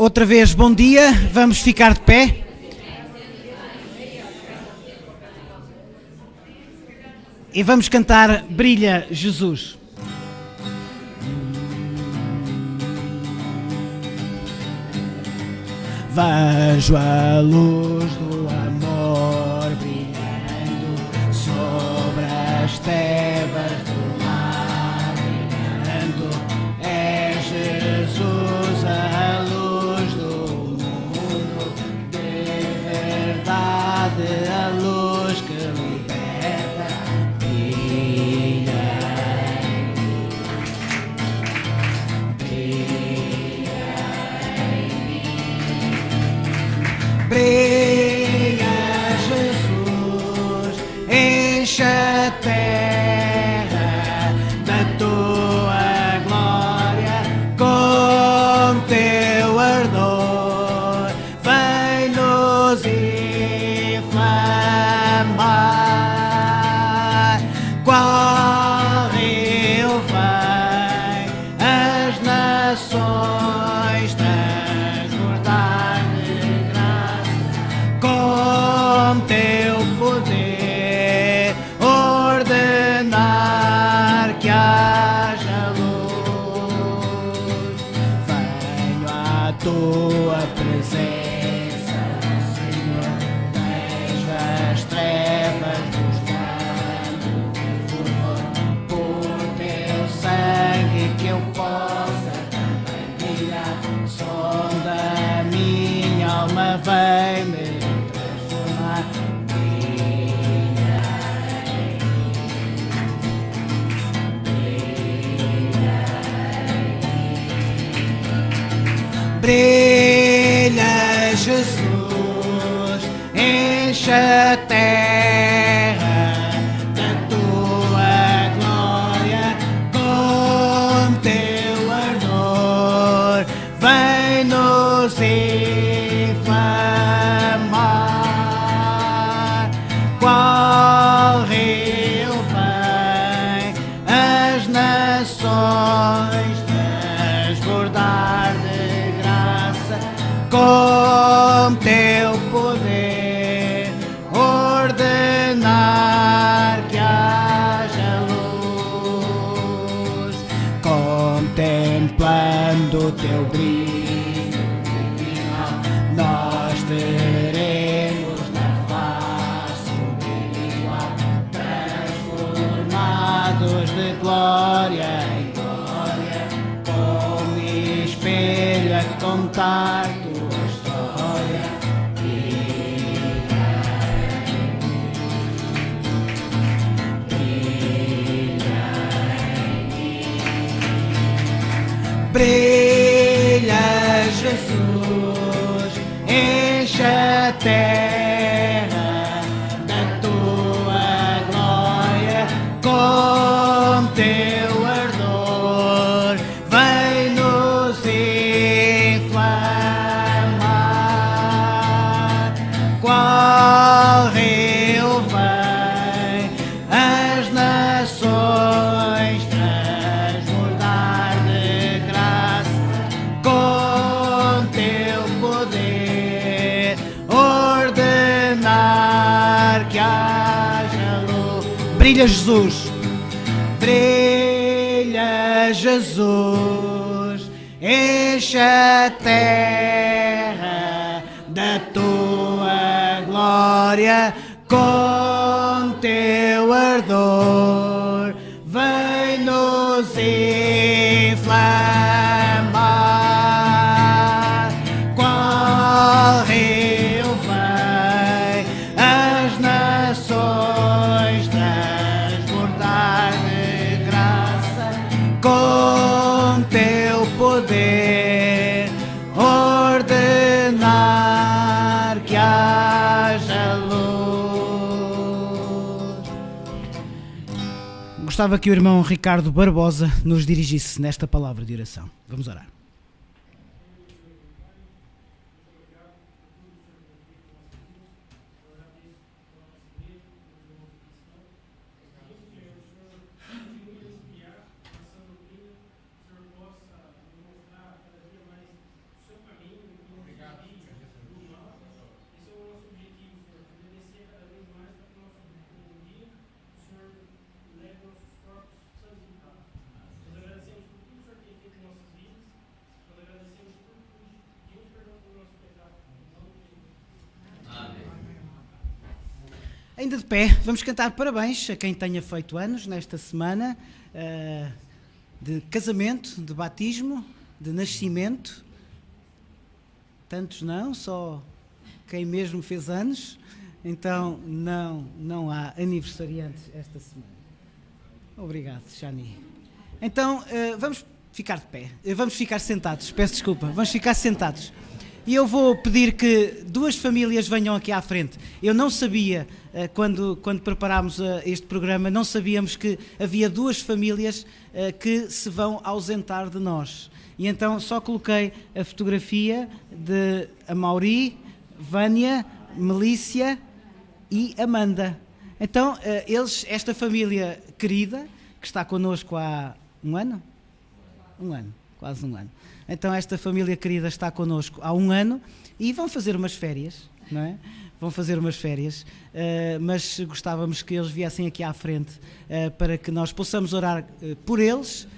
Outra vez, bom dia, vamos ficar de pé. E vamos cantar Brilha Jesus. Vejo a luz do amor brilhando sobre as trevas do mar, brilhando. É Jesus a luz do mundo, de verdade a luz que liberta. Brilha, brilha em mim. Brilha, Jesus, enche a terra da tua glória com teu ardor, vem-nos inflamar. Qual rio vem as nações transbordar de graça, com teu poder ordenar que haja luz. Venho à tua presença, Senhor, vejo as trevas buscando fulgor por teu sangue, que eu possa também brilhar. Sonda minha alma, vem me transformar. Brilha em mim, brilha em mim. Brilha, Jesus, enche a terra da tua glória com teu ardor, vem-nos inflamar. Qual rio vem as nações transbordar de graça, com teu poder ordenar que haja luz. Contemplando teu brilho divino, nós veremos na face igual, transformados de glória em glória, como espelho a contar tua história. Brilha em mim, brilha, Jesus, enche a terra da tua glória com teu ardor, vem-nos inflamar. Qual rio vem as nações transbordar de graça, com teu poder ordenar que haja luz. Brilha, Jesus, brilha, Jesus, enche a terra da tua glória com teu ardor, vem-nos inflamar. Qual rio vem as nações transbordar de graça, com teu poder ordenar que haja luz. Gostava que o irmão Ricardo Barbosa nos dirigisse nesta palavra de oração. Vamos orar. Senhor possa mostrar cada dia mais o seu caminho, Ainda de pé, vamos cantar parabéns a quem tenha feito anos nesta semana de casamento, de batismo, de nascimento. Tantos não, só quem mesmo fez anos. Então não há aniversariantes esta semana. Obrigado, Jani. Então vamos ficar de pé, vamos ficar sentados, peço desculpa, vamos ficar sentados. E eu vou pedir que duas famílias venham aqui à frente. Eu não sabia, quando preparámos este programa, não sabíamos que havia duas famílias que se vão ausentar de nós. E então só coloquei a fotografia de Amaury, Vânia, Melícia e Amanda. Então, esta família querida, que está connosco há um ano, quase um ano. Então esta família querida está connosco há um ano e vão fazer umas férias, não é? Vão fazer umas férias, mas gostávamos que eles viessem aqui à frente para que nós possamos orar por eles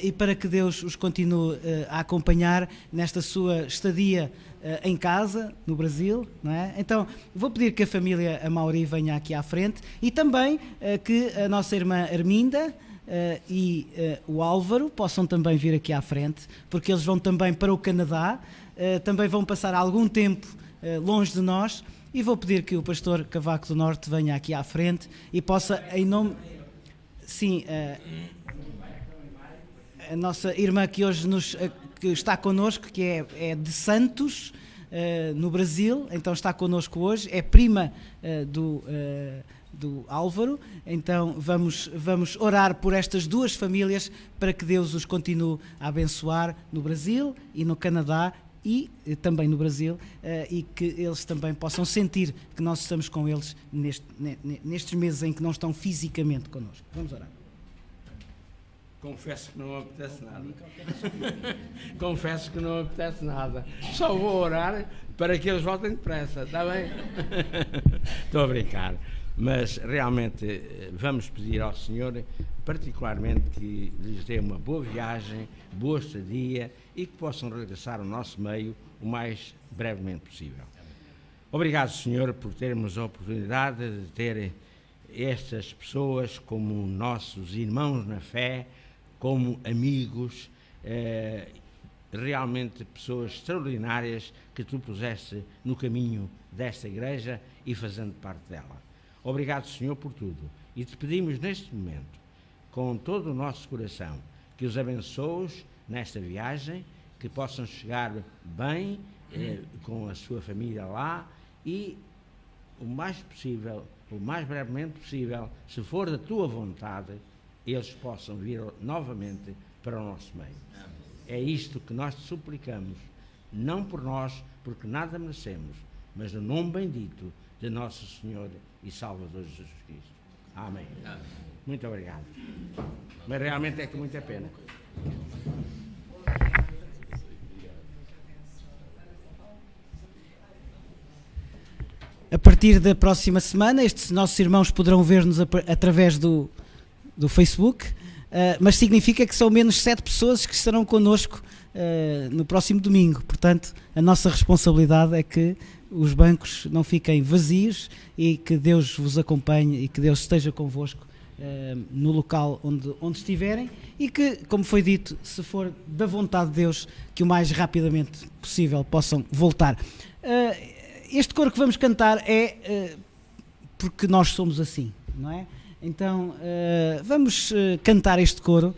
e para que Deus os continue a acompanhar nesta sua estadia em casa, no Brasil, não é? Então vou pedir que a família Amaury venha aqui à frente e também que a nossa irmã Arminda e o Álvaro possam também vir aqui à frente, porque eles vão também para o Canadá, também vão passar algum tempo longe de nós, e vou pedir que o pastor Cavaco do Norte venha aqui à frente e possa, em nome... Sim, a nossa irmã que hoje que está connosco, que é de Santos, no Brasil, então está connosco hoje, é prima do Álvaro. Então vamos orar por estas duas famílias para que Deus os continue a abençoar no Brasil e no Canadá e também no Brasil, e que eles também possam sentir que nós estamos com eles nestes meses em que não estão fisicamente connosco. Vamos orar. Confesso que não me apetece nada. Confesso que não me apetece nada. Só vou orar para que eles voltem depressa, está bem? Estou a brincar. Mas realmente vamos pedir ao Senhor, particularmente, que lhes dê uma boa viagem, boa estadia e que possam regressar ao nosso meio o mais brevemente possível. Obrigado, Senhor, por termos a oportunidade de ter estas pessoas como nossos irmãos na fé, como amigos, realmente pessoas extraordinárias que tu puseste no caminho desta igreja e fazendo parte dela. Obrigado, Senhor, por tudo. E te pedimos neste momento, com todo o nosso coração, que os abençoes nesta viagem, que possam chegar bem com a sua família lá e o mais possível, o mais brevemente possível, se for da tua vontade, eles possam vir novamente para o nosso meio. É isto que nós te suplicamos, não por nós, porque nada merecemos, mas no nome bendito de nosso Senhor e Salvador Jesus Cristo. Amém. Amém. Muito obrigado. Mas realmente é com muita pena. A partir da próxima semana, estes nossos irmãos poderão ver-nos através do Facebook, mas significa que são menos 7 pessoas que estarão connosco no próximo domingo. Portanto, a nossa responsabilidade é que os bancos não fiquem vazios e que Deus vos acompanhe e que Deus esteja convosco no local onde estiverem e que, como foi dito, se for da vontade de Deus, que o mais rapidamente possível possam voltar. Este coro que vamos cantar é porque nós somos assim, não é? Então vamos cantar este coro,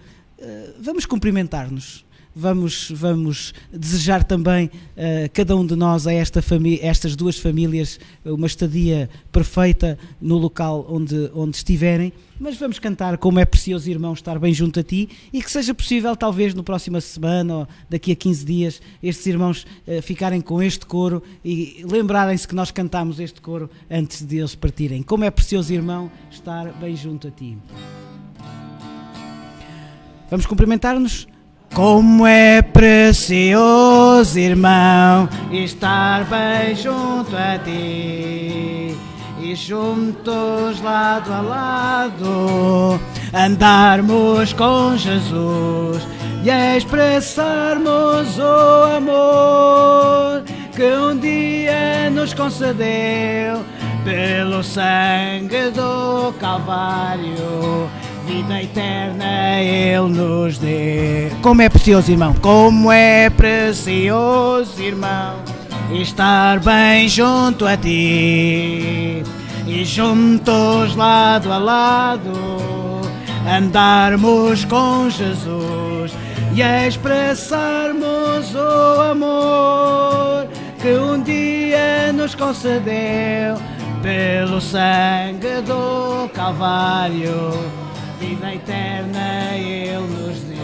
vamos cumprimentar-nos. Vamos desejar também a cada um de nós, a estas duas famílias, uma estadia perfeita no local onde estiverem, mas vamos cantar como é precioso, irmão, estar bem junto a ti e que seja possível, talvez, na próxima semana ou daqui a 15 dias, estes irmãos ficarem com este coro e lembrarem-se que nós cantámos este coro antes de eles partirem. Como é precioso, irmão, estar bem junto a ti. Vamos cumprimentar-nos? Como é precioso, irmão, estar bem junto a ti e juntos lado a lado andarmos com Jesus e expressarmos o amor que um dia nos concedeu pelo sangue do Calvário, vida eterna Ele nos deu. Como é precioso, irmão, como é precioso, irmão, estar bem junto a ti e juntos lado a lado andarmos com Jesus e expressarmos o amor que um dia nos concedeu pelo sangue do Calvário, vida eterna Ele nos deu.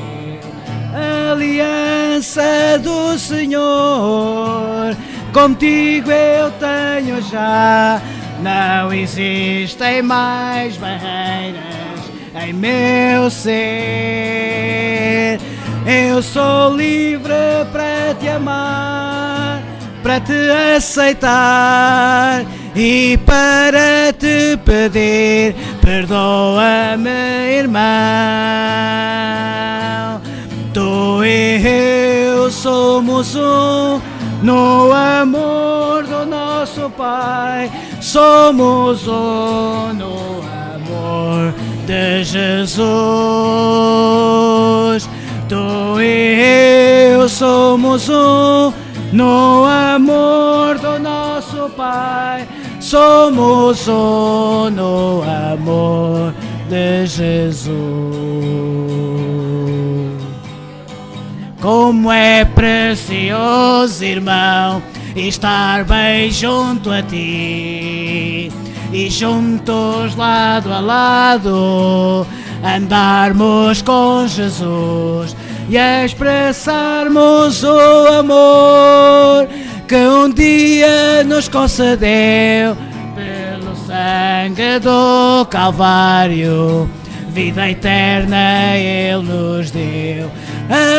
Aliança do Senhor, contigo eu tenho já, não existem mais barreiras em meu ser. Eu sou livre para te amar, para te aceitar e para te pedir, perdoa-me, irmão. Tu e eu somos um no amor do nosso Pai, somos um no amor de Jesus. Tu e eu somos um no amor do nosso Pai, somos um no amor de Jesus. Como é precioso, irmão, estar bem junto a ti e juntos lado a lado andarmos com Jesus e expressarmos o amor que um dia nos concedeu pelo sangue do Calvário, vida eterna Ele nos deu.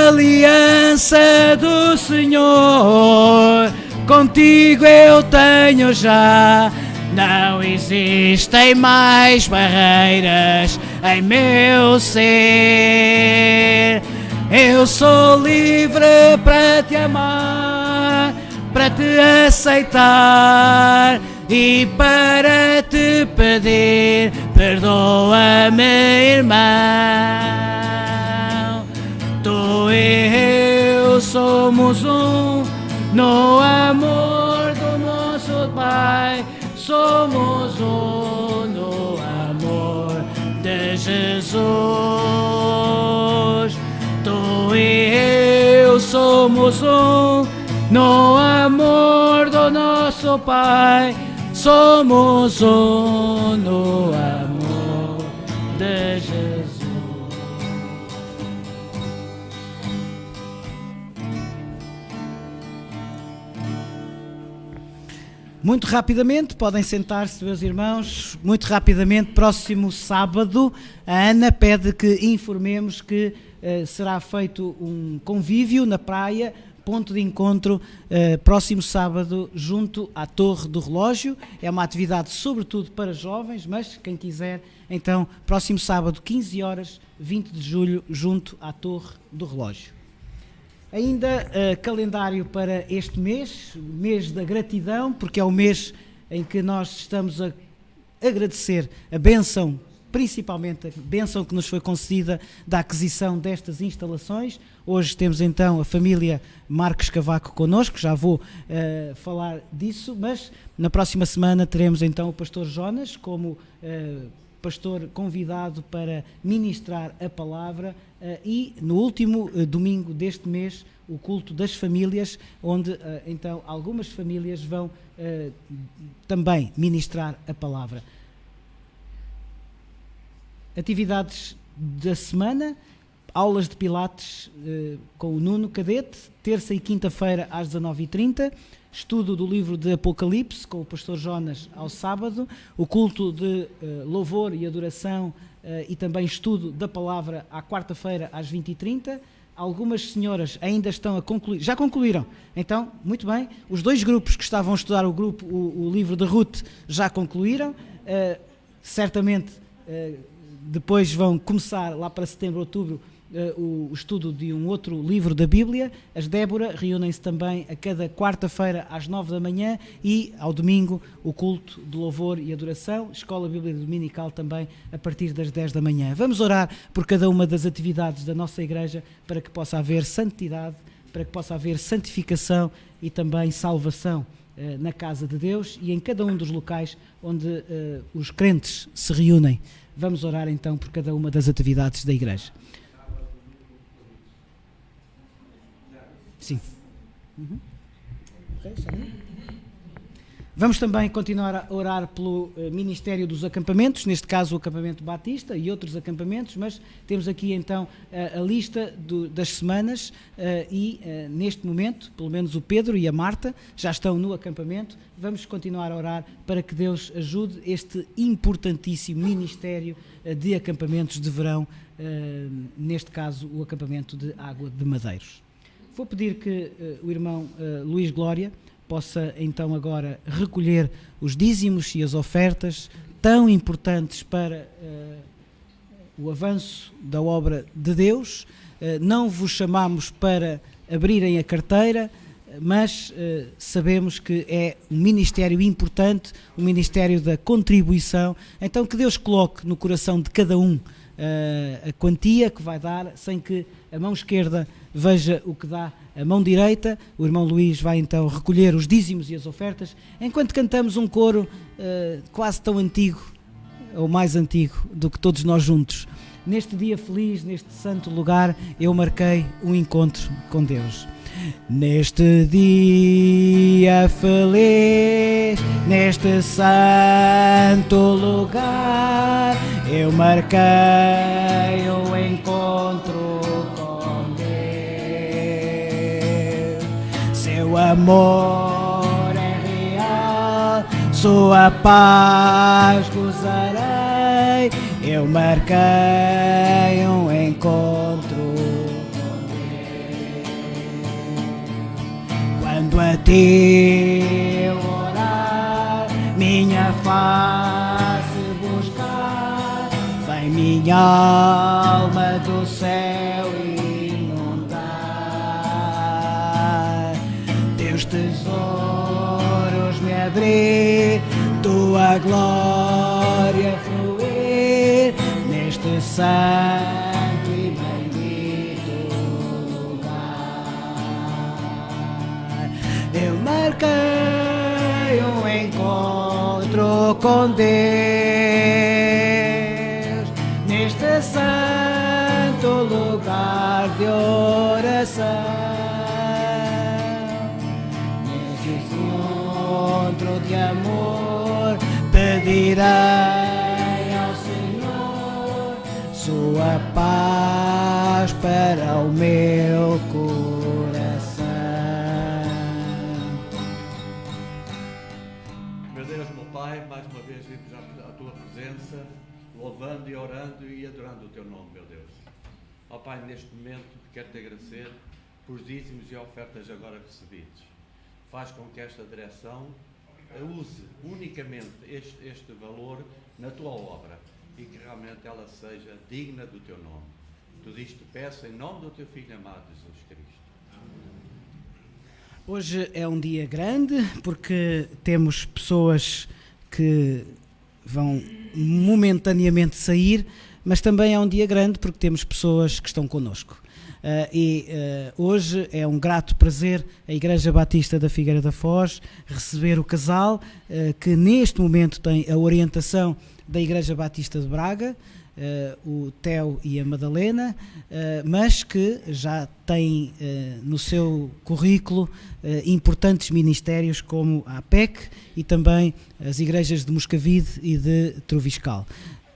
Aliança do Senhor, contigo eu tenho já, não existem mais barreiras em meu ser. Eu sou livre para te amar, para te aceitar e para te pedir, perdoa-me, irmão. Tu e eu somos um no amor do nosso Pai, somos um no amor de Jesus. Tu e eu somos um no amor do nosso Pai, somos um no amor de Jesus. Muito rapidamente, podem sentar-se, meus irmãos, muito rapidamente, próximo sábado, a Ana pede que informemos que será feito um convívio na praia, ponto de encontro, próximo sábado, junto à Torre do Relógio. É uma atividade sobretudo para jovens, mas quem quiser, então, próximo sábado, 15 horas, 20 de julho, junto à Torre do Relógio. Ainda calendário para este mês, mês da gratidão, porque é o mês em que nós estamos a agradecer a bênção, principalmente a bênção que nos foi concedida da aquisição destas instalações. Hoje temos então a família Marques Cavaco connosco, já vou falar disso, mas na próxima semana teremos então o pastor Jonas como pastor convidado para ministrar a palavra e no último domingo deste mês o culto das famílias, onde então algumas famílias vão também ministrar a palavra. Atividades da semana: aulas de Pilates com o Nuno Cadete, terça e quinta-feira às 19h30, estudo do livro de Apocalipse com o pastor Jonas ao sábado, o culto de louvor e adoração e também estudo da palavra à quarta-feira às 20h30. Algumas senhoras ainda estão a concluir, já concluíram, então, muito bem, os dois grupos que estavam a estudar o livro de Ruth já concluíram, certamente depois vão começar lá para setembro, outubro, o estudo de um outro livro da Bíblia. As Débora reúnem-se também a cada quarta-feira às 9 da manhã e ao domingo o culto de louvor e adoração, escola bíblica dominical também a partir das 10 da manhã. Vamos orar por cada uma das atividades da nossa igreja para que possa haver santidade, para que possa haver santificação e também salvação na casa de Deus e em cada um dos locais onde os crentes se reúnem. Vamos orar então por cada uma das atividades da igreja. Sim. Vamos também continuar a orar pelo Ministério dos Acampamentos, neste caso o Acampamento Batista e outros acampamentos, mas temos aqui então a lista das semanas e neste momento, pelo menos o Pedro e a Marta já estão no acampamento. Vamos continuar a orar para que Deus ajude este importantíssimo Ministério de Acampamentos de Verão, neste caso o acampamento de Água de Madeiros. Vou pedir que o irmão Luís Glória possa então agora recolher os dízimos e as ofertas tão importantes para o avanço da obra de Deus. Não vos chamamos para abrirem a carteira, mas sabemos que é um ministério importante, um ministério da contribuição. Então que Deus coloque no coração de cada um a quantia que vai dar, sem que a mão esquerda veja o que dá a mão direita. O irmão Luís vai então recolher os dízimos e as ofertas, enquanto cantamos um coro quase tão antigo, ou mais antigo, do que todos nós juntos. Neste dia feliz, neste santo lugar, eu marquei um encontro com Deus. Neste dia feliz, neste santo lugar, eu marquei um encontro com Deus. Seu amor é real, sua paz gozarei, eu marquei um encontro. Quando a ti eu orar, minha face buscar, vem minha alma do céu inundar. Teus tesouros me abrir, tua glória fluir, neste santo e bendito lugar. Eu marquei um encontro com Deus, neste santo lugar de oração. Neste encontro de amor, pedirei ao Senhor sua paz para o meu coração. Meu Deus, meu Pai, mais uma vez vimos à tua presença, louvando e orando e adorando o teu nome, meu Deus. Ó Pai, neste momento quero te agradecer por os dízimos e ofertas agora recebidos. Faz com que esta direção use unicamente este valor na tua obra e que realmente ela seja digna do teu nome. Tudo isto peço em nome do teu Filho amado, Jesus Cristo. Hoje é um dia grande porque temos pessoas que vão momentaneamente sair, mas também é um dia grande porque temos pessoas que estão connosco. Hoje é um grato prazer a Igreja Batista da Figueira da Foz receber o casal que neste momento tem a orientação da Igreja Batista de Braga, o Theo e a Madalena, mas que já tem no seu currículo importantes ministérios como a APEC e também as igrejas de Moscavide e de Troviscal.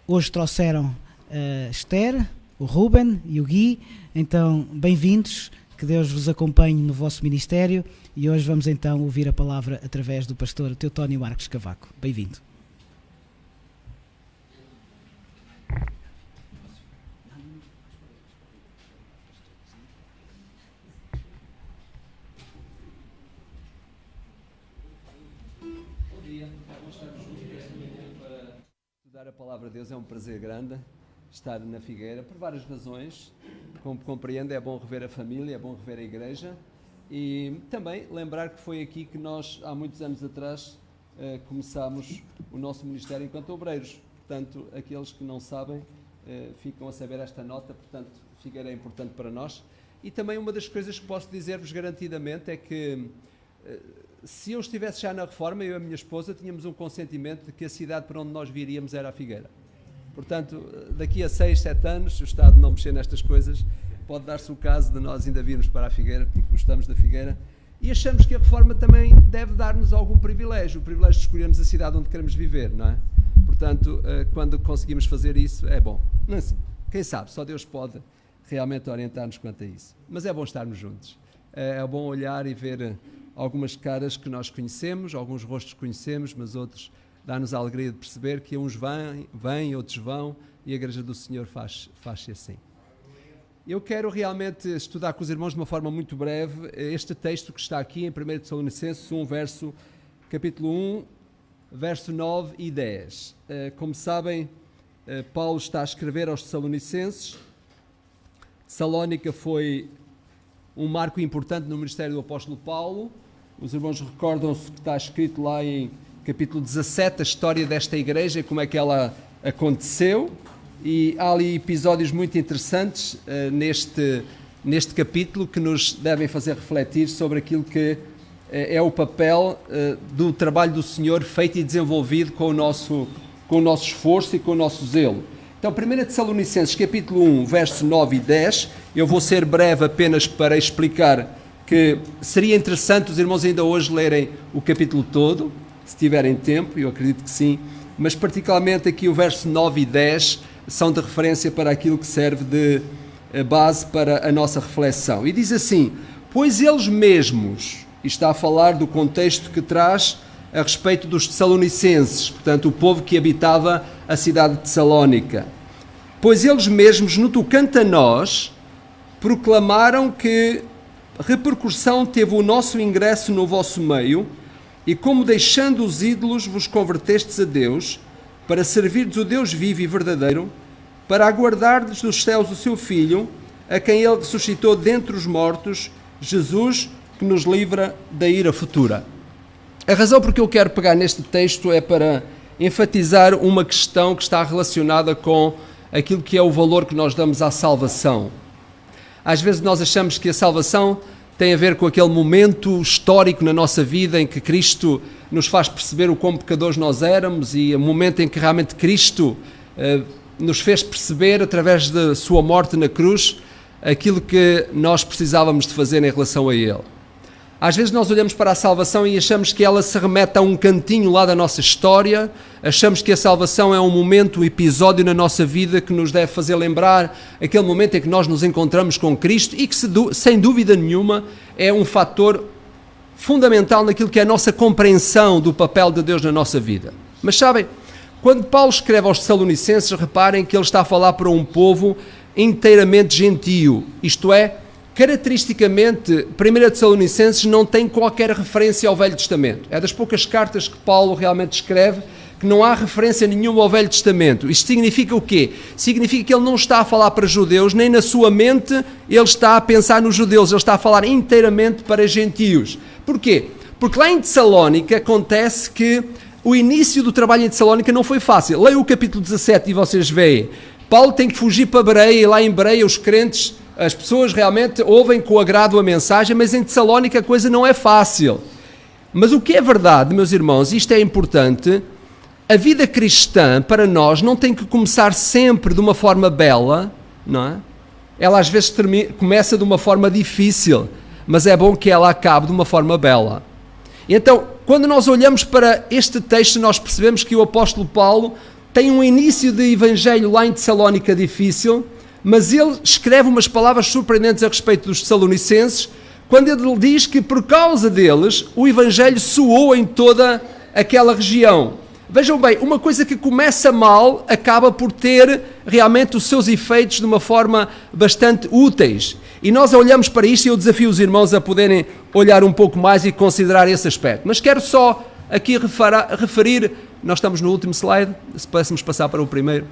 Hoje trouxeram a Esther, o Ruben e o Gui. Então, bem-vindos, que Deus vos acompanhe no vosso ministério e hoje vamos então ouvir a palavra através do pastor Teutónio Marques Cavaco. Bem-vindo. Bom dia, vamos estar juntos neste momento para estudar a palavra de Deus, é um prazer grande. estar na Figueira, por várias razões. Como compreende, é bom rever a família, é bom rever a igreja e também lembrar que foi aqui que nós, há muitos anos atrás, começámos o nosso ministério enquanto obreiros. Portanto, aqueles que não sabem ficam a saber esta nota, portanto, Figueira é importante para nós. E também uma das coisas que posso dizer-vos garantidamente é que se eu estivesse já na Reforma, eu e a minha esposa tínhamos um consentimento de que a cidade para onde nós viríamos era a Figueira. Portanto, daqui a 6, 7 anos, se o Estado não mexer nestas coisas, pode dar-se o caso de nós ainda virmos para a Figueira, porque gostamos da Figueira. E achamos que a Reforma também deve dar-nos algum privilégio, o privilégio de escolhermos a cidade onde queremos viver, não é? Portanto, quando conseguimos fazer isso, é bom. Não é assim? Quem sabe, só Deus pode realmente orientar-nos quanto a isso. Mas é bom estarmos juntos. É bom olhar e ver algumas caras que nós conhecemos, alguns rostos que conhecemos, mas outros dá-nos a alegria de perceber que uns vêm, outros vão, e a Igreja do Senhor faz-se assim. Eu quero realmente estudar com os irmãos de uma forma muito breve este texto que está aqui em 1 Tessalonicenses 1, capítulo 1, verso 9 e 10. Como sabem, Paulo está a escrever aos Tessalonicenses. Tessalónica foi um marco importante no ministério do apóstolo Paulo. Os irmãos recordam-se que está escrito lá em capítulo 17 a história desta igreja e como é que ela aconteceu. E há ali episódios muito interessantes neste capítulo que nos devem fazer refletir sobre aquilo que é o papel do trabalho do Senhor feito e desenvolvido com o nosso esforço e com o nosso zelo. Então, 1 Tessalonicenses, capítulo 1, verso 9 e 10, eu vou ser breve apenas para explicar que seria interessante os irmãos ainda hoje lerem o capítulo todo, se tiverem tempo, eu acredito que sim, mas particularmente aqui o verso 9 e 10 são de referência para aquilo que serve de base para a nossa reflexão. E diz assim: pois eles mesmos, e está a falar do contexto que traz a respeito dos Tessalonicenses, portanto o povo que habitava a cidade de Tessalónica, pois eles mesmos, no tocante a nós, proclamaram que repercussão teve o nosso ingresso no vosso meio, e como deixando os ídolos vos convertestes a Deus, para servirdes o Deus vivo e verdadeiro, para aguardardes dos céus o seu Filho, a quem ele ressuscitou dentre os mortos, Jesus, que nos livra da ira futura. A razão por que eu quero pegar neste texto é para enfatizar uma questão que está relacionada com aquilo que é o valor que nós damos à salvação. Às vezes nós achamos que a salvação tem a ver com aquele momento histórico na nossa vida em que Cristo nos faz perceber o quão pecadores nós éramos e o momento em que realmente Cristo nos fez perceber, através da sua morte na cruz, aquilo que nós precisávamos de fazer em relação a Ele. Às vezes nós olhamos para a salvação e achamos que ela se remete a um cantinho lá da nossa história, achamos que a salvação é um momento, um episódio na nossa vida que nos deve fazer lembrar aquele momento em que nós nos encontramos com Cristo e que, sem dúvida nenhuma, é um fator fundamental naquilo que é a nossa compreensão do papel de Deus na nossa vida. Mas sabem, quando Paulo escreve aos Tessalonicenses, reparem que ele está a falar para um povo inteiramente gentio, isto é, caracteristicamente, 1 Tessalonicenses não tem qualquer referência ao Velho Testamento. É das poucas cartas que Paulo realmente escreve que não há referência nenhuma ao Velho Testamento. Isto significa o quê? Significa que ele não está a falar para judeus, nem na sua mente ele está a pensar nos judeus, ele está a falar inteiramente para gentios. Porquê? Porque lá em Tessalónica acontece que o início do trabalho em Tessalónica não foi fácil. Leiam o capítulo 17 e vocês veem. Paulo tem que fugir para Bereia, e lá em Bereia os crentes, as pessoas realmente ouvem com agrado a mensagem, mas em Tessalónica a coisa não é fácil. Mas o que é verdade, meus irmãos, isto é importante, a vida cristã para nós não tem que começar sempre de uma forma bela, não é? Ela às vezes começa de uma forma difícil, mas é bom que ela acabe de uma forma bela. Então, quando nós olhamos para este texto, nós percebemos que o apóstolo Paulo tem um início de evangelho lá em Tessalónica difícil, mas ele escreve umas palavras surpreendentes a respeito dos Tessalonicenses, quando ele diz que por causa deles o evangelho soou em toda aquela região. Vejam bem, uma coisa que começa mal acaba por ter realmente os seus efeitos de uma forma bastante úteis. E nós olhamos para isto e eu desafio os irmãos a poderem olhar um pouco mais e considerar esse aspecto. Mas quero só aqui referir, nós estamos no último slide, se pudéssemos passar para o primeiro.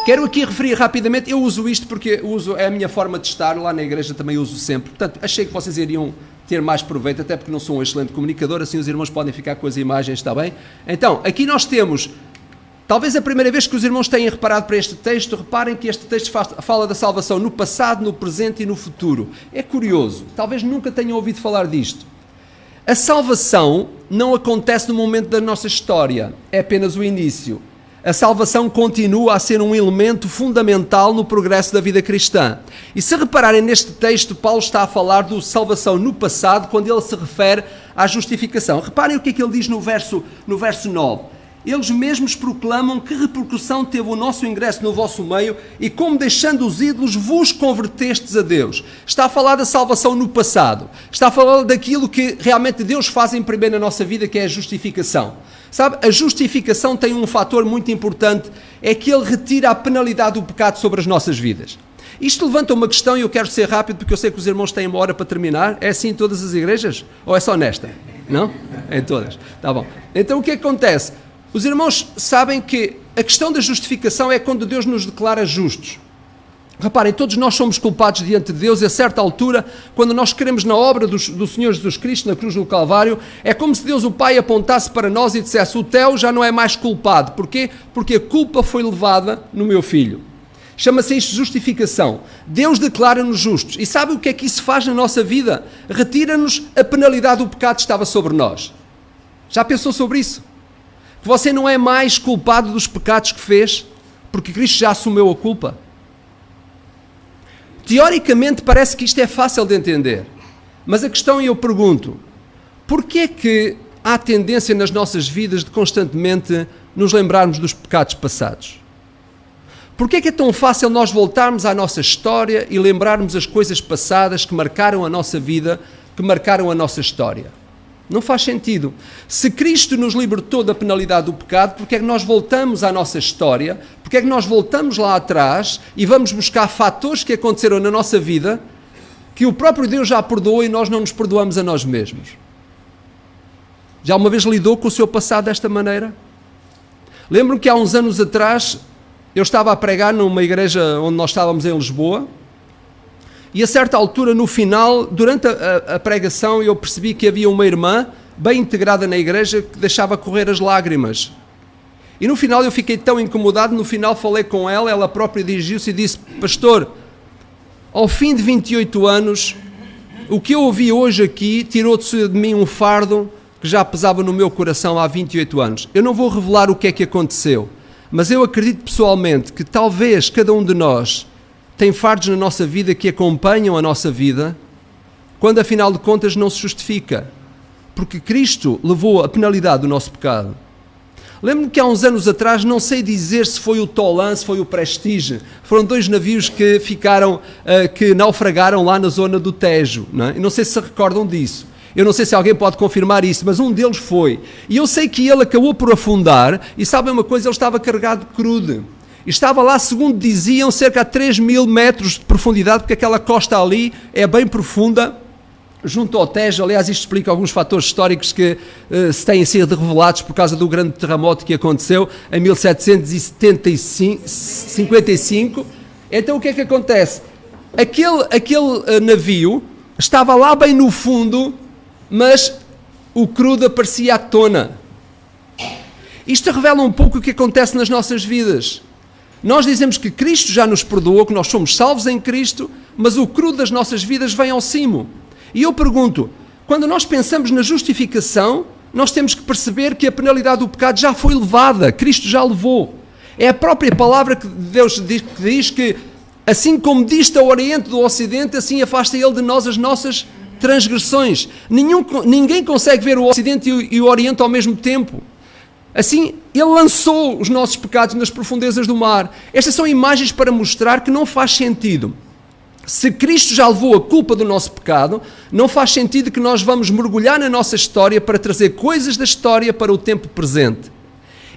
Quero aqui referir rapidamente, eu uso isto porque é a minha forma de estar, lá na igreja também uso sempre. Portanto, achei que vocês iriam ter mais proveito, até porque não sou um excelente comunicador, assim os irmãos podem ficar com as imagens, está bem? Então, aqui nós temos, talvez a primeira vez que os irmãos tenham reparado para este texto, reparem que este texto fala da salvação no passado, no presente e no futuro. É curioso, talvez nunca tenham ouvido falar disto. A salvação não acontece no momento da nossa história, é apenas o início. A salvação continua a ser um elemento fundamental no progresso da vida cristã. E se repararem neste texto, Paulo está a falar de salvação no passado, quando ele se refere à justificação. Reparem o que é que ele diz no verso 9. Eles mesmos proclamam que repercussão teve o nosso ingresso no vosso meio e como deixando os ídolos vos convertestes a Deus. Está a falar da salvação no passado. Está a falar daquilo que realmente Deus faz em primeiro na nossa vida, que é a justificação. Sabe, a justificação tem um fator muito importante, é que ele retira a penalidade do pecado sobre as nossas vidas. Isto levanta uma questão e eu quero ser rápido porque eu sei que os irmãos têm uma hora para terminar. É assim em todas as igrejas? Ou é só nesta? Não? É em todas. Tá bom. Então o que acontece? Os irmãos sabem que a questão da justificação é quando Deus nos declara justos. Reparem, todos nós somos culpados diante de Deus e a certa altura, quando nós queremos na obra do Senhor Jesus Cristo, na cruz do Calvário, é como se Deus o Pai apontasse para nós e dissesse: o Theo já não é mais culpado. Porquê? Porque a culpa foi levada no meu filho. Chama-se isto justificação. Deus declara-nos justos. E sabe o que é que isso faz na nossa vida? Retira-nos a penalidade do pecado que estava sobre nós. Já pensou sobre isso? Que você não é mais culpado dos pecados que fez, porque Cristo já assumiu a culpa? Teoricamente parece que isto é fácil de entender, mas a questão, eu pergunto, porquê é que há tendência nas nossas vidas de constantemente nos lembrarmos dos pecados passados? Porquê é que é tão fácil nós voltarmos à nossa história e lembrarmos as coisas passadas que marcaram a nossa vida, que marcaram a nossa história? Não faz sentido. Se Cristo nos libertou da penalidade do pecado, porque é que nós voltamos à nossa história? Porque é que nós voltamos lá atrás e vamos buscar fatores que aconteceram na nossa vida que o próprio Deus já perdoou e nós não nos perdoamos a nós mesmos? Já uma vez lidou com o seu passado desta maneira? Lembro-me que há uns anos atrás eu estava a pregar numa igreja onde nós estávamos em Lisboa. E a certa altura, no final, durante a pregação, eu percebi que havia uma irmã bem integrada na igreja que deixava correr as lágrimas. E no final eu fiquei tão incomodado, no final falei com ela, ela própria dirigiu-se e disse: pastor, ao fim de 28 anos, o que eu ouvi hoje aqui tirou de mim um fardo que já pesava no meu coração há 28 anos. Eu não vou revelar o que é que aconteceu, mas eu acredito pessoalmente que talvez cada um de nós tem fardos na nossa vida que acompanham a nossa vida, quando afinal de contas não se justifica, porque Cristo levou a penalidade do nosso pecado. Lembro-me que há uns anos atrás, não sei dizer se foi o Tolan, se foi o Prestige, foram 2 navios que que naufragaram lá na zona do Tejo, não é? E não sei se recordam disso. Eu não sei se alguém pode confirmar isso, mas um deles foi. E eu sei que ele acabou por afundar, e sabem uma coisa, ele estava carregado de crude. Estava lá, segundo diziam, cerca de 3.000 metros de profundidade, porque aquela costa ali é bem profunda, junto ao Tejo. Aliás, isto explica alguns fatores históricos que se têm sido revelados por causa do grande terremoto que aconteceu em 1755. Então o que é que acontece? Aquele navio estava lá bem no fundo, mas o crudo aparecia à tona. Isto revela um pouco o que acontece nas nossas vidas. Nós dizemos que Cristo já nos perdoou, que nós somos salvos em Cristo, mas o crudo das nossas vidas vem ao cimo. E eu pergunto, quando nós pensamos na justificação, nós temos que perceber que a penalidade do pecado já foi levada, Cristo já levou. É a própria palavra que Deus diz que, assim como dista o Oriente do Ocidente, assim afasta Ele de nós as nossas transgressões. Ninguém consegue ver o Ocidente e o Oriente ao mesmo tempo. Assim, Ele lançou os nossos pecados nas profundezas do mar. Estas são imagens para mostrar que não faz sentido. Se Cristo já levou a culpa do nosso pecado, não faz sentido que nós vamos mergulhar na nossa história para trazer coisas da história para o tempo presente.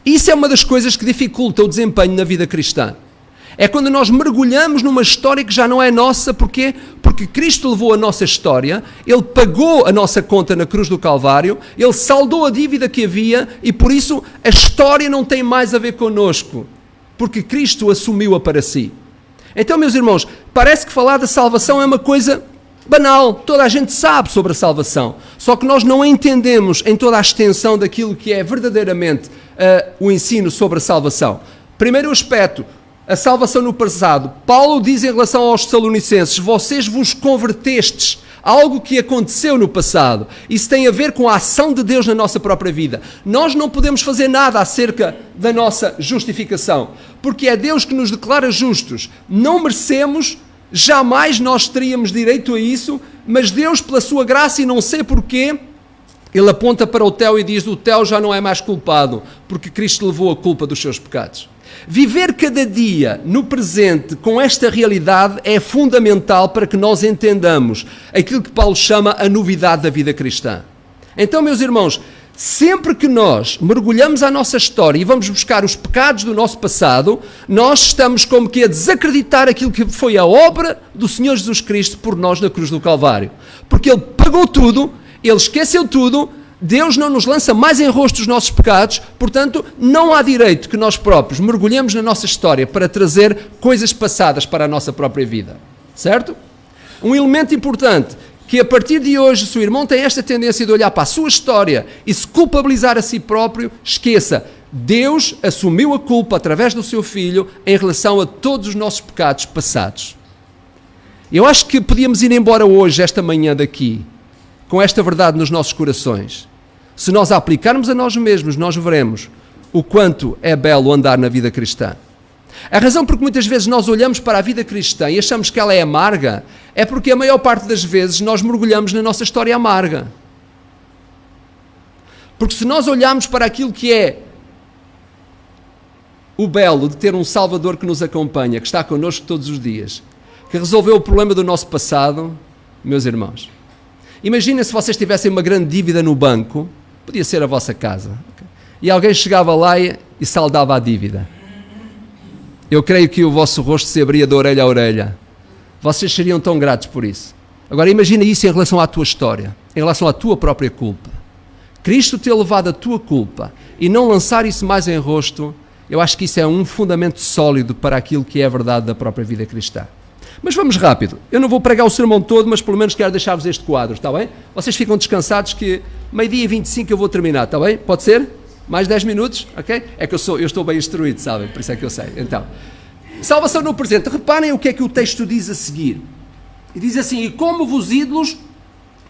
Isso é uma das coisas que dificulta o desempenho na vida cristã. É quando nós mergulhamos numa história que já não é nossa. Porquê? Porque Cristo levou a nossa história, Ele pagou a nossa conta na cruz do Calvário, Ele saldou a dívida que havia e por isso a história não tem mais a ver connosco. porque Cristo assumiu-a para si. Então, meus irmãos, parece que falar da salvação é uma coisa banal, toda a gente sabe sobre a salvação, só que nós não entendemos em toda a extensão daquilo que é verdadeiramente o ensino sobre a salvação. Primeiro aspecto, a salvação no passado. Paulo diz em relação aos Tessalonicenses: vocês vos convertestes, algo que aconteceu no passado. Isso tem a ver com a ação de Deus na nossa própria vida. Nós não podemos fazer nada acerca da nossa justificação, porque é Deus que nos declara justos. Não merecemos, jamais nós teríamos direito a isso, mas Deus, pela sua graça, e não sei porquê, Ele aponta para o Theo e diz: o Theo já não é mais culpado, porque Cristo levou a culpa dos seus pecados. Viver cada dia no presente com esta realidade é fundamental para que nós entendamos aquilo que Paulo chama a novidade da vida cristã. Então, meus irmãos, sempre que nós mergulhamos à nossa história e vamos buscar os pecados do nosso passado, nós estamos como que a desacreditar aquilo que foi a obra do Senhor Jesus Cristo por nós na cruz do Calvário. Porque Ele pagou tudo, Ele esqueceu tudo, Deus não nos lança mais em rosto os nossos pecados, portanto, não há direito que nós próprios mergulhemos na nossa história para trazer coisas passadas para a nossa própria vida. Certo? Um elemento importante, que a partir de hoje, se o irmão tem esta tendência de olhar para a sua história e se culpabilizar a si próprio, esqueça, Deus assumiu a culpa através do seu Filho em relação a todos os nossos pecados passados. Eu acho que podíamos ir embora hoje, esta manhã daqui, com esta verdade nos nossos corações. Se nós a aplicarmos a nós mesmos, nós veremos o quanto é belo andar na vida cristã. A razão por que muitas vezes nós olhamos para a vida cristã e achamos que ela é amarga é porque a maior parte das vezes nós mergulhamos na nossa história amarga. Porque se nós olharmos para aquilo que é o belo de ter um Salvador que nos acompanha, que está connosco todos os dias, que resolveu o problema do nosso passado, meus irmãos, imaginem se vocês tivessem uma grande dívida no banco, podia ser a vossa casa, e alguém chegava lá e saldava a dívida. Eu creio que o vosso rosto se abria de orelha a orelha. Vocês seriam tão gratos por isso. Agora imagina isso em relação à tua história, em relação à tua própria culpa. Cristo ter levado a tua culpa e não lançar isso mais em rosto, eu acho que isso é um fundamento sólido para aquilo que é a verdade da própria vida cristã. Mas vamos rápido. Eu não vou pregar o sermão todo, mas pelo menos quero deixar-vos este quadro, está bem? Vocês ficam descansados que meio-dia e 25 eu vou terminar, está bem? Pode ser? Mais 10 minutos? Ok? É que eu estou bem instruído, sabem? Por isso é que eu sei. Então, salvação no presente. Reparem o que é que o texto diz a seguir. E diz assim: e como vos ídolos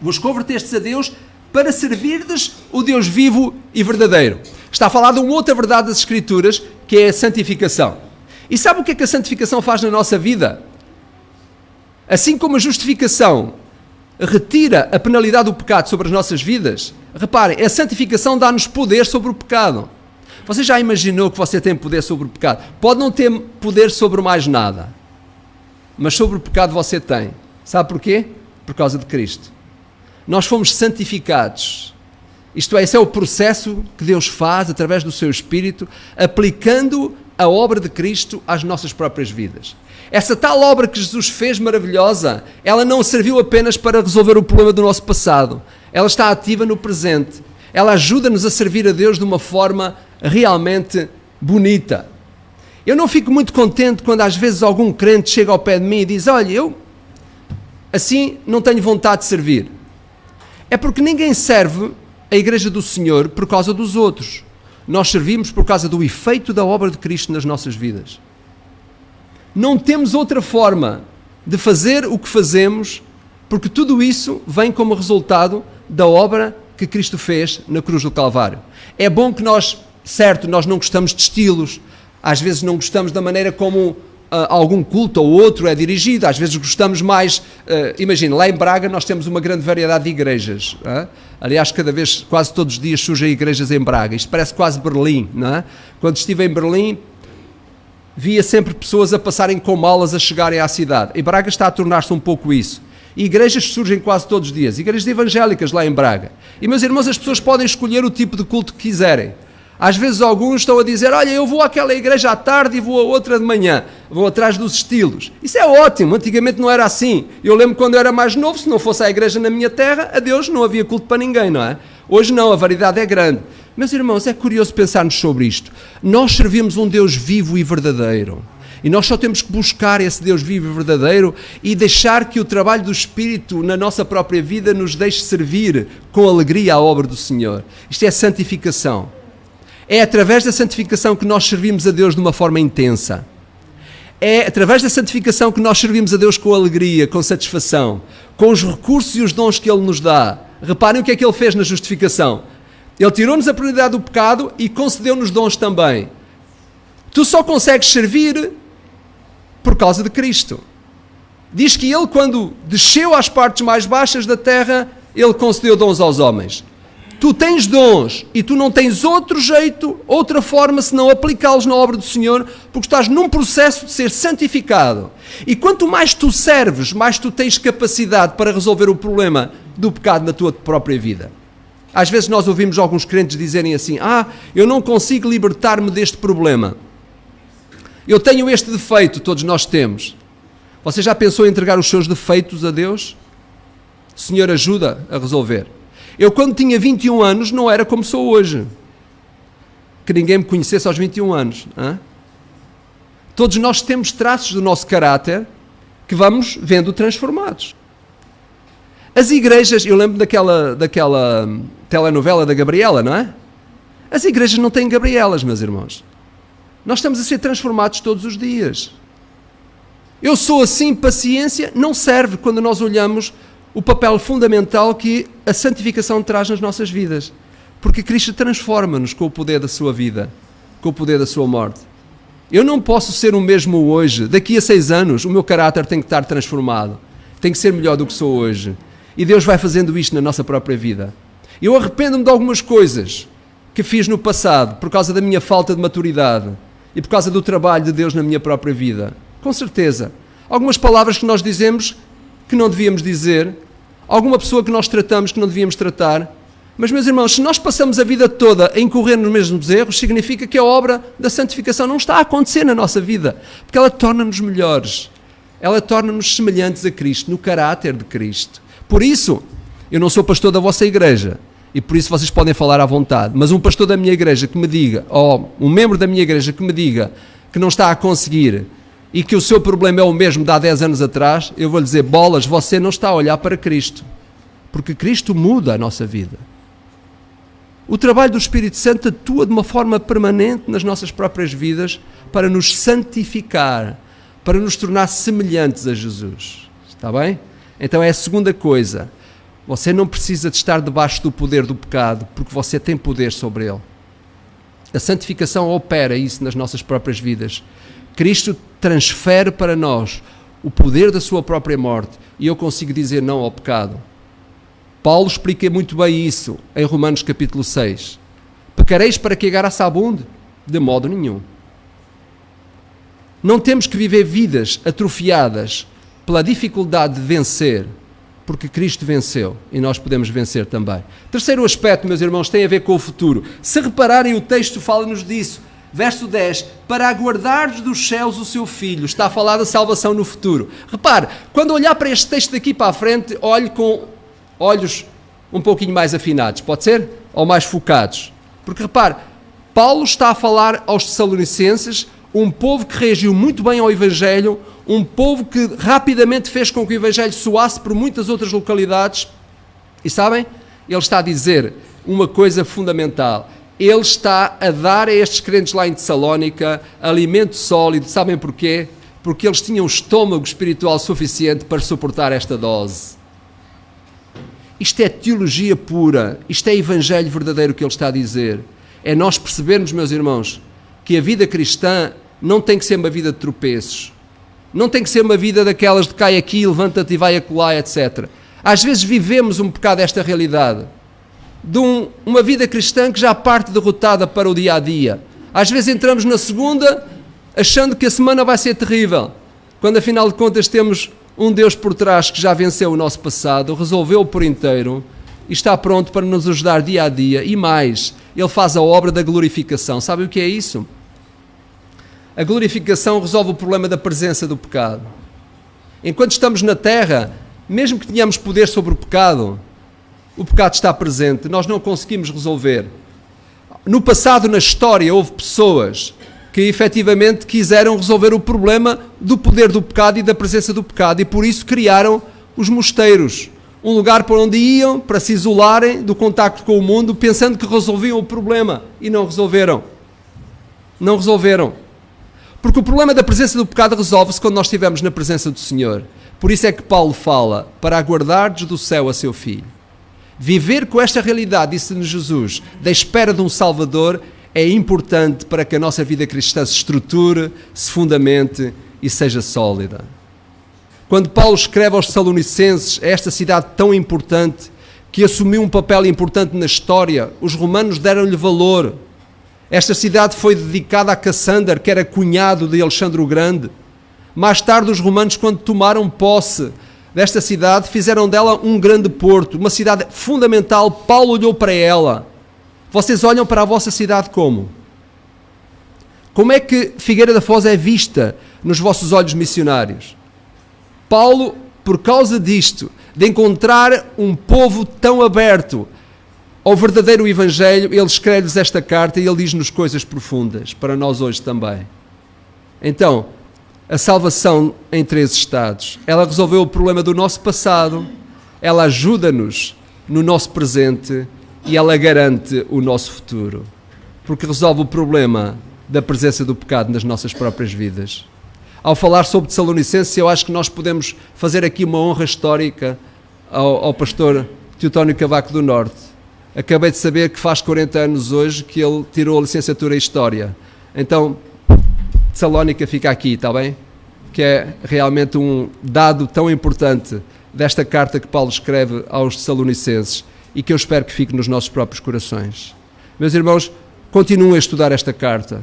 vos convertestes a Deus para servirdes o Deus vivo e verdadeiro. Está a falar de uma outra verdade das Escrituras, que é a santificação. E sabe o que é que a santificação faz na nossa vida? Assim como a justificação retira a penalidade do pecado sobre as nossas vidas, reparem, a santificação dá-nos poder sobre o pecado. Você já imaginou que você tem poder sobre o pecado? Pode não ter poder sobre mais nada, mas sobre o pecado você tem. Sabe porquê? Por causa de Cristo. Nós fomos santificados. Isto é, esse é o processo que Deus faz através do seu Espírito, aplicando a obra de Cristo às nossas próprias vidas. Essa tal obra que Jesus fez maravilhosa, ela não serviu apenas para resolver o problema do nosso passado. Ela está ativa no presente. Ela ajuda-nos a servir a Deus de uma forma realmente bonita. Eu não fico muito contente quando às vezes algum crente chega ao pé de mim e diz: olha, eu assim não tenho vontade de servir. É porque ninguém serve a Igreja do Senhor por causa dos outros. Nós servimos por causa do efeito da obra de Cristo nas nossas vidas. Não temos outra forma de fazer o que fazemos, porque tudo isso vem como resultado da obra que Cristo fez na cruz do Calvário. É bom que nós, certo, nós não gostamos de estilos, às vezes não gostamos da maneira como algum culto ou outro é dirigido, às vezes gostamos mais, imagina, lá em Braga nós temos uma grande variedade de igrejas, aliás quase todos os dias surgem igrejas em Braga, isto parece quase Berlim, não é? Quando estive em Berlim, via sempre pessoas a passarem com malas a chegarem à cidade, e Braga está a tornar-se um pouco isso, e igrejas surgem quase todos os dias, igrejas evangélicas lá em Braga, e meus irmãos, as pessoas podem escolher o tipo de culto que quiserem. Às vezes alguns estão a dizer: olha, eu vou àquela igreja à tarde e vou a outra de manhã, vou atrás dos estilos. Isso é ótimo, antigamente não era assim. Eu lembro quando eu era mais novo, se não fosse a igreja na minha terra, adeus, não havia culto para ninguém, não é? Hoje não, a variedade é grande. Meus irmãos, é curioso pensarmos sobre isto. Nós servimos um Deus vivo e verdadeiro. E nós só temos que buscar esse Deus vivo e verdadeiro e deixar que o trabalho do Espírito na nossa própria vida nos deixe servir com alegria a obra do Senhor. Isto é santificação. É através da santificação que nós servimos a Deus de uma forma intensa. É através da santificação que nós servimos a Deus com alegria, com satisfação, com os recursos e os dons que Ele nos dá. Reparem o que é que Ele fez na justificação. Ele tirou-nos a prioridade do pecado e concedeu-nos dons também. Tu só consegues servir por causa de Cristo. Diz que Ele, quando desceu às partes mais baixas da terra, Ele concedeu dons aos homens. Tu tens dons e tu não tens outro jeito, outra forma, senão aplicá-los na obra do Senhor, porque estás num processo de ser santificado. E quanto mais tu serves, mais tu tens capacidade para resolver o problema do pecado na tua própria vida. Às vezes nós ouvimos alguns crentes dizerem assim: eu não consigo libertar-me deste problema. Eu tenho este defeito, todos nós temos. Você já pensou em entregar os seus defeitos a Deus? O Senhor ajuda a resolver. Eu, quando tinha 21 anos, não era como sou hoje. Que ninguém me conhecesse aos 21 anos. Todos nós temos traços do nosso caráter que vamos vendo transformados. As igrejas, eu lembro daquela telenovela da Gabriela, não é? As igrejas não têm Gabrielas, meus irmãos. Nós estamos a ser transformados todos os dias. Eu sou assim, paciência não serve quando nós olhamos o papel fundamental que a santificação traz nas nossas vidas. Porque Cristo transforma-nos com o poder da sua vida, com o poder da sua morte. Eu não posso ser o mesmo hoje. Daqui a 6 anos, o meu caráter tem que estar transformado. Tem que ser melhor do que sou hoje. E Deus vai fazendo isto na nossa própria vida. Eu arrependo-me de algumas coisas que fiz no passado, por causa da minha falta de maturidade e por causa do trabalho de Deus na minha própria vida. Com certeza. Algumas palavras que nós dizemos que não devíamos dizer, alguma pessoa que nós tratamos que não devíamos tratar. Mas, meus irmãos, se nós passamos a vida toda a incorrer nos mesmos erros, significa que a obra da santificação não está a acontecer na nossa vida, porque ela torna-nos melhores, ela torna-nos semelhantes a Cristo, no caráter de Cristo. Por isso, eu não sou pastor da vossa igreja, e por isso vocês podem falar à vontade, mas um pastor da minha igreja que me diga, ou um membro da minha igreja que me diga que não está a conseguir e que o seu problema é o mesmo de há 10 anos atrás, eu vou-lhe dizer: bolas, você não está a olhar para Cristo, porque Cristo muda a nossa vida. O trabalho do Espírito Santo atua de uma forma permanente nas nossas próprias vidas para nos santificar, para nos tornar semelhantes a Jesus. Está bem? Então é a segunda coisa. Você não precisa de estar debaixo do poder do pecado, porque você tem poder sobre ele. A santificação opera isso nas nossas próprias vidas. Cristo transfere para nós o poder da sua própria morte e eu consigo dizer não ao pecado. Paulo explica muito bem isso em Romanos capítulo 6. Pecareis para que a graça abunde? De modo nenhum. Não temos que viver vidas atrofiadas pela dificuldade de vencer, porque Cristo venceu e nós podemos vencer também. Terceiro aspecto, meus irmãos, tem a ver com o futuro. Se repararem, o texto fala-nos disso. Verso 10, para aguardares dos céus o seu Filho. Está a falar da salvação no futuro. Repare, quando olhar para este texto daqui para a frente, olhe com olhos um pouquinho mais afinados, pode ser? Ou mais focados. Porque repare, Paulo está a falar aos Tessalonicenses, um povo que reagiu muito bem ao Evangelho, um povo que rapidamente fez com que o Evangelho soasse por muitas outras localidades. E sabem? Ele está a dizer uma coisa fundamental. Ele está a dar a estes crentes lá em Tessalónica alimento sólido. Sabem porquê? Porque eles tinham estômago espiritual suficiente para suportar esta dose. Isto é teologia pura, isto é evangelho verdadeiro que ele está a dizer. É nós percebermos, meus irmãos, que a vida cristã não tem que ser uma vida de tropeços. Não tem que ser uma vida daquelas de cai aqui, levanta-te e vai acolá, etc. Às vezes vivemos um bocado esta realidade. De uma vida cristã que já parte derrotada para o dia-a-dia. Às vezes entramos na segunda achando que a semana vai ser terrível, quando afinal de contas temos um Deus por trás que já venceu o nosso passado, resolveu-o por inteiro e está pronto para nos ajudar dia a dia. E mais, Ele faz a obra da glorificação. Sabe o que é isso? A glorificação resolve o problema da presença do pecado. Enquanto estamos na terra, mesmo que tenhamos poder sobre o pecado está presente, nós não conseguimos resolver. No passado, na história, houve pessoas que efetivamente quiseram resolver o problema do poder do pecado e da presença do pecado, e por isso criaram os mosteiros, um lugar para onde iam para se isolarem do contacto com o mundo, pensando que resolviam o problema, e não resolveram. Não resolveram. Porque o problema da presença do pecado resolve-se quando nós estivermos na presença do Senhor. Por isso é que Paulo fala, para aguardardes do céu a seu Filho. Viver com esta realidade, disse-nos Jesus, da espera de um Salvador, é importante para que a nossa vida cristã se estruture, se fundamente e seja sólida. Quando Paulo escreve aos Tessalonicenses, esta cidade tão importante, que assumiu um papel importante na história, os romanos deram-lhe valor. Esta cidade foi dedicada a Cassander, que era cunhado de Alexandre o Grande. Mais tarde, os romanos, quando tomaram posse desta cidade, fizeram dela um grande porto, uma cidade fundamental. Paulo olhou para ela. Vocês olham para a vossa cidade como? Como é que Figueira da Foz é vista nos vossos olhos missionários? Paulo, por causa disto, de encontrar um povo tão aberto ao verdadeiro Evangelho, ele escreve-lhes esta carta e ele diz-nos coisas profundas, para nós hoje também. Então, a salvação em 3 estados, ela resolveu o problema do nosso passado, ela ajuda-nos no nosso presente e ela garante o nosso futuro, porque resolve o problema da presença do pecado nas nossas próprias vidas. Ao falar sobre Tessalonicenses, eu acho que nós podemos fazer aqui uma honra histórica ao pastor Teotónio Cavaco do Norte. Acabei de saber que faz 40 anos hoje que ele tirou a licenciatura em História. Então, Tessalónica fica aqui, está bem? Que é realmente um dado tão importante desta carta que Paulo escreve aos Tessalonicenses e que eu espero que fique nos nossos próprios corações. Meus irmãos, continuem a estudar esta carta,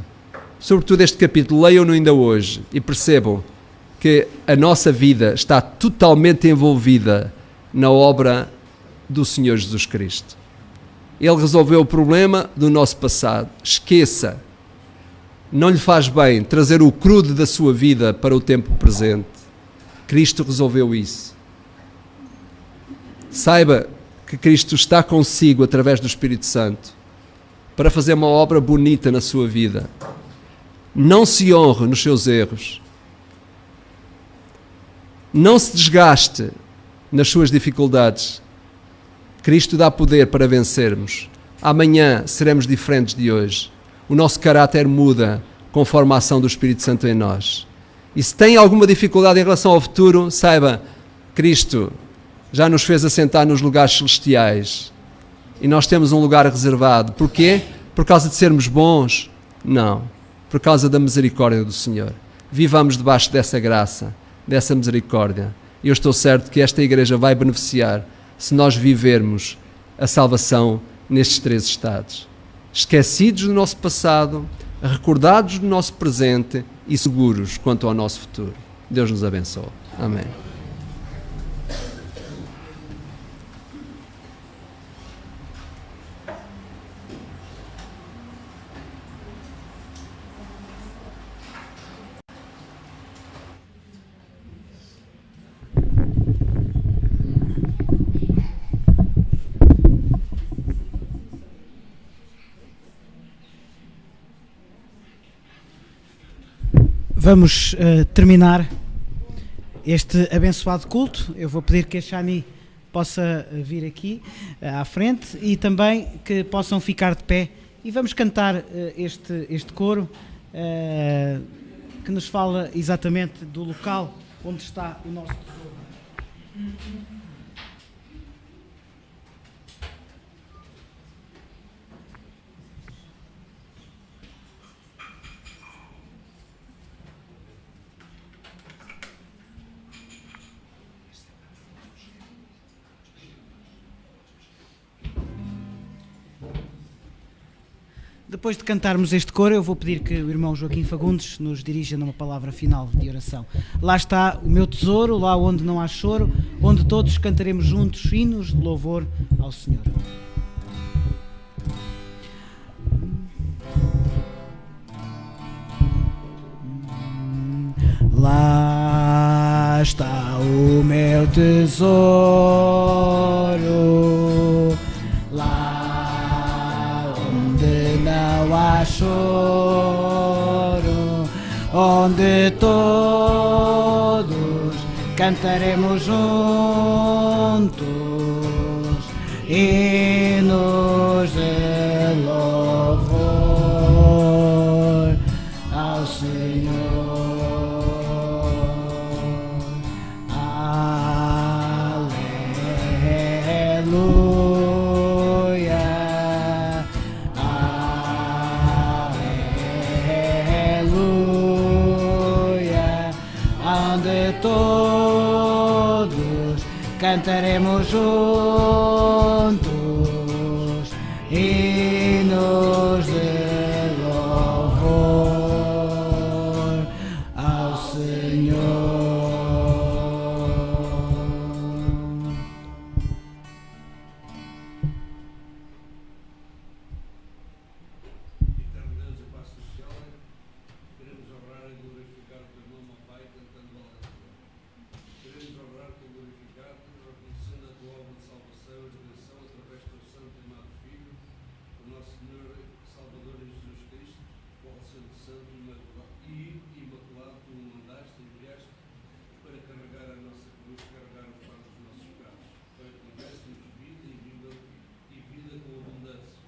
sobretudo este capítulo, leiam-no ainda hoje e percebam que a nossa vida está totalmente envolvida na obra do Senhor Jesus Cristo. Ele resolveu o problema do nosso passado. Esqueça, não lhe faz bem trazer o crudo da sua vida para o tempo presente. Cristo resolveu isso. Saiba que Cristo está consigo através do Espírito Santo para fazer uma obra bonita na sua vida. Não se honre nos seus erros. Não se desgaste nas suas dificuldades. Cristo dá poder para vencermos. Amanhã seremos diferentes de hoje. O nosso caráter muda conforme a ação do Espírito Santo em nós. E se tem alguma dificuldade em relação ao futuro, saiba, Cristo já nos fez assentar nos lugares celestiais. E nós temos um lugar reservado. Porquê? Por causa de sermos bons? Não. Por causa da misericórdia do Senhor. Vivamos debaixo dessa graça, dessa misericórdia. E eu estou certo que esta igreja vai beneficiar se nós vivermos a salvação nestes 3 estados. Esquecidos do nosso passado, recordados do nosso presente e seguros quanto ao nosso futuro. Deus nos abençoe. Amém. Vamos terminar este abençoado culto. Eu vou pedir que a Shani possa vir aqui à frente e também que possam ficar de pé e vamos cantar este coro que nos fala exatamente do local onde está o nosso tesouro. Depois de cantarmos este coro, eu vou pedir que o irmão Joaquim Fagundes nos dirija numa palavra final de oração. Lá está o meu tesouro, lá onde não há choro, onde todos cantaremos juntos hinos de louvor ao Senhor. Lá está o meu tesouro, lá onde não não há choro, onde todos cantaremos juntos hinos de louvor ao Senhor. Aleluia, aleluia, onde todos cantaremos juntos hinos de louvor ao Senhor. Eterno Deus e Pai Celestial, queremos honrar e glorificar o teu nome, ó Pai, cantando aleluia. Queremos honrar-te e glorificar-te, reconhecendo a tua obra de salvação e redenção através do teu santo e amado Filho, o nosso Senhor Salvador Jesus Cristo, qual sendo santo e imaculado, tu o mandaste e enviaste para carregar a nossa cruz, carregar o fardo dos nossos pecados, para que tivéssemos vida e vida com abundância.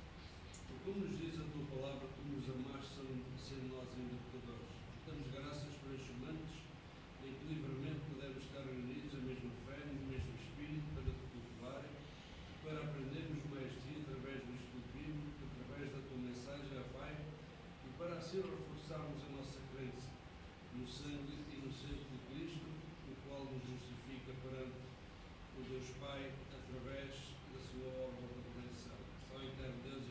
Porque como nos diz a tua palavra, tu nos amaste sendo nós ainda pecadores. Damos graças por estes momentos em que livremente podemos estar reunidos na mesma fé, no mesmo Espírito, para te cultuar, para aprendermos mais de ti através do Espírito Bíblico, através da tua mensagem, ó Pai, e para assim reforçarmos a nossa crença no sangue e no sangue de Cristo, o qual nos justifica perante o Deus Pai através da sua obra de redenção. Ó Eterno Deus e